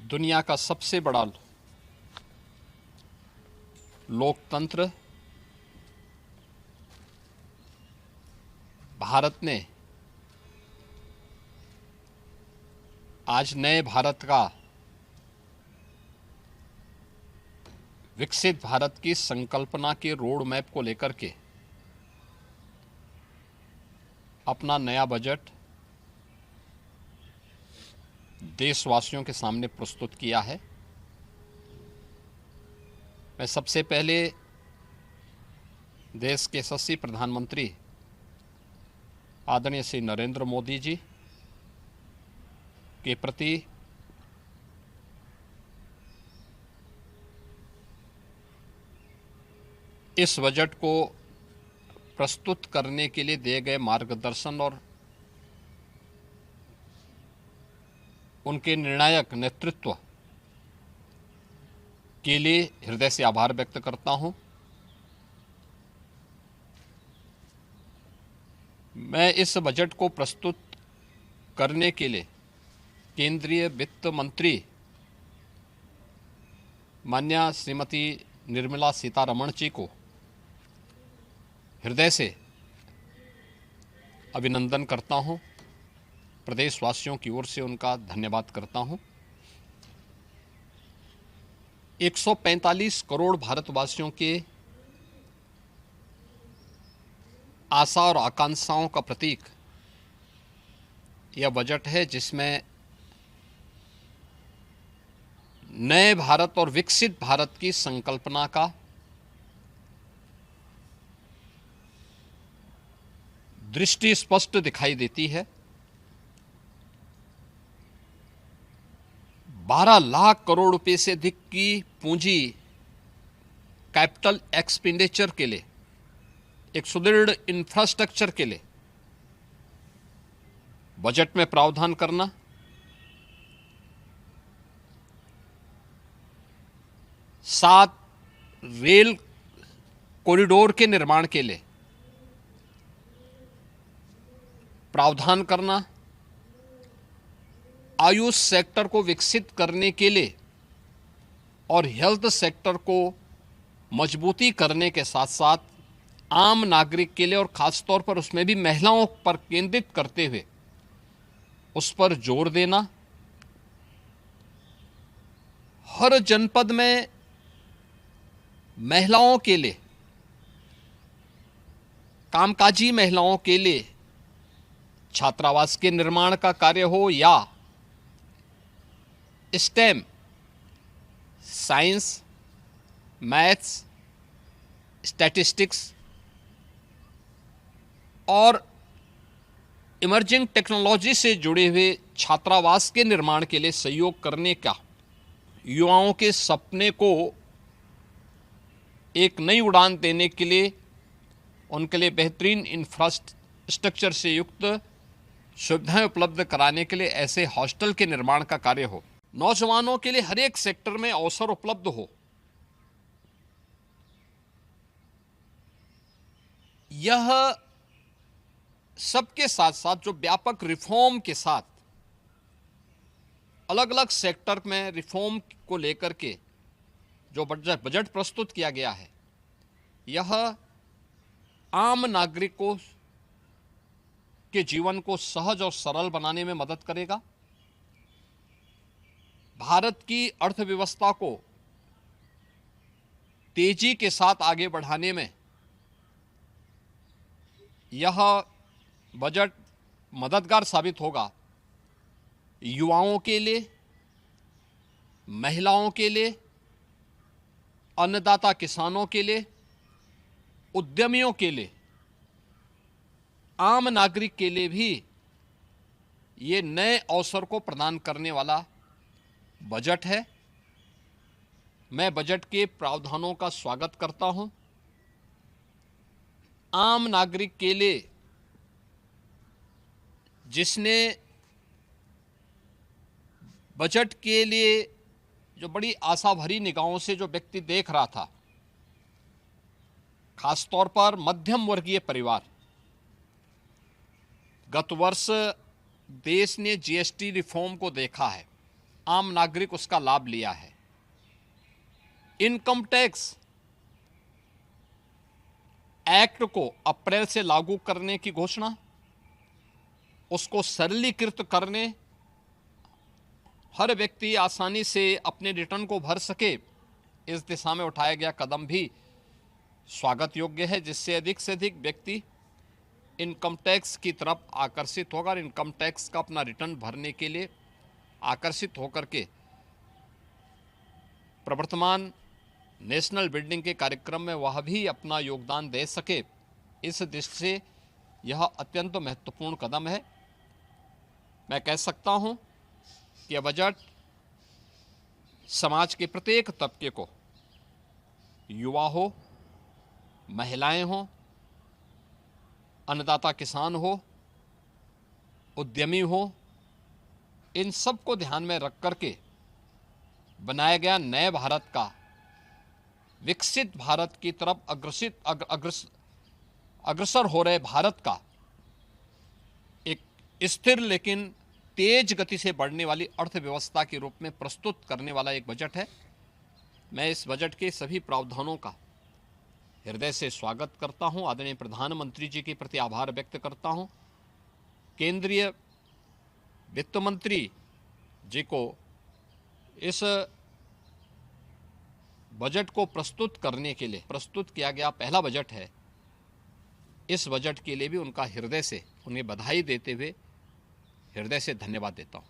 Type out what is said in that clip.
दुनिया का सबसे बड़ा लोकतंत्र भारत ने आज नए भारत का, विकसित भारत की संकल्पना के रोड मैप को लेकर के अपना नया बजट देशवासियों के सामने प्रस्तुत किया है। मैं सबसे पहले देश के यशस्वी प्रधानमंत्री आदरणीय श्री नरेंद्र मोदी जी के प्रति इस बजट को प्रस्तुत करने के लिए दिए गए मार्गदर्शन और उनके निर्णायक नेतृत्व के लिए हृदय से आभार व्यक्त करता हूं। मैं इस बजट को प्रस्तुत करने के लिए केंद्रीय वित्त मंत्री माननीय श्रीमती निर्मला सीतारमण जी को हृदय से अभिनंदन करता हूं, प्रदेशवासियों की ओर से उनका धन्यवाद करता हूं। 145 करोड़ भारतवासियों के आशा और आकांक्षाओं का प्रतीक यह बजट है, जिसमें नए भारत और विकसित भारत की संकल्पना का दृष्टि स्पष्ट दिखाई देती है। 12 लाख करोड़ रुपए से अधिक की पूंजी कैपिटल एक्सपेंडिचर के लिए, एक सुदृढ़ इंफ्रास्ट्रक्चर के लिए बजट में प्रावधान करना, सात रेल कॉरिडोर के निर्माण के लिए प्रावधान करना, आयुष सेक्टर को विकसित करने के लिए और हेल्थ सेक्टर को मजबूती करने के साथ साथ आम नागरिक के लिए और खासतौर पर उसमें भी महिलाओं पर केंद्रित करते हुए उस पर जोर देना, हर जनपद में महिलाओं के लिए, कामकाजी महिलाओं के लिए छात्रावास के निर्माण का कार्य हो या स्टेम, साइंस, मैथ्स, स्टैटिस्टिक्स और इमर्जिंग टेक्नोलॉजी से जुड़े हुए छात्रावास के निर्माण के लिए सहयोग करने का, युवाओं के सपने को एक नई उड़ान देने के लिए उनके लिए बेहतरीन इंफ्रास्ट्रक्चर से युक्त सुविधाएं उपलब्ध कराने के लिए ऐसे हॉस्टल के निर्माण का कार्य हो, नौजवानों के लिए हर एक सेक्टर में अवसर उपलब्ध हो। यह सबके साथ साथ जो व्यापक रिफॉर्म के साथ अलग अलग सेक्टर में रिफॉर्म को लेकर के जो बजट प्रस्तुत किया गया है, यह आम नागरिकों के जीवन को सहज और सरल बनाने में मदद करेगा। भारत की अर्थव्यवस्था को तेजी के साथ आगे बढ़ाने में यह बजट मददगार साबित होगा। युवाओं के लिए, महिलाओं के लिए, अन्नदाता किसानों के लिए, उद्यमियों के लिए, आम नागरिक के लिए भी ये नए अवसर को प्रदान करने वाला बजट है। मैं बजट के प्रावधानों का स्वागत करता हूं। आम नागरिक के लिए, जिसने बजट के लिए जो बड़ी आशा भरी निगाहों से जो व्यक्ति देख रहा था, खासतौर पर मध्यम वर्गीय परिवार, गत वर्ष देश ने जीएसटी रिफॉर्म को देखा है। आम नागरिक उसका लाभ लिया है। इनकम टैक्स एक्ट को अप्रैल से लागू करने की घोषणा, उसको सरलीकृत करने, हर व्यक्ति आसानी से अपने रिटर्न को भर सके, इस दिशा में उठाया गया कदम भी स्वागत योग्य है, जिससे अधिक से अधिक व्यक्ति इनकम टैक्स की तरफ आकर्षित होगा और इनकम टैक्स का अपना रिटर्न भरने के लिए आकर्षित होकर के प्रवर्तमान नेशनल बिल्डिंग के कार्यक्रम में वह भी अपना योगदान दे सके। इस दृष्टि से यह अत्यंत महत्वपूर्ण कदम है। मैं कह सकता हूं कि यह बजट समाज के प्रत्येक तबके को, युवा हो, महिलाएं हो, अन्नदाता किसान हो, उद्यमी हो, इन सब को ध्यान में रख करके बनाया गया नए भारत का, विकसित भारत की तरफ अग्रसर हो रहे भारत का एक स्थिर लेकिन तेज गति से बढ़ने वाली अर्थव्यवस्था के रूप में प्रस्तुत करने वाला एक बजट है। मैं इस बजट के सभी प्रावधानों का हृदय से स्वागत करता हूं। आदरणीय प्रधानमंत्री जी के प्रति आभार व्यक्त करता हूं। केंद्रीय वित्त मंत्री जी को इस बजट को प्रस्तुत करने के लिए प्रस्तुत किया गया पहला बजट है। इस बजट के लिए भी उनका हृदय से उन्हें बधाई देते हुए हृदय से धन्यवाद देता हूं।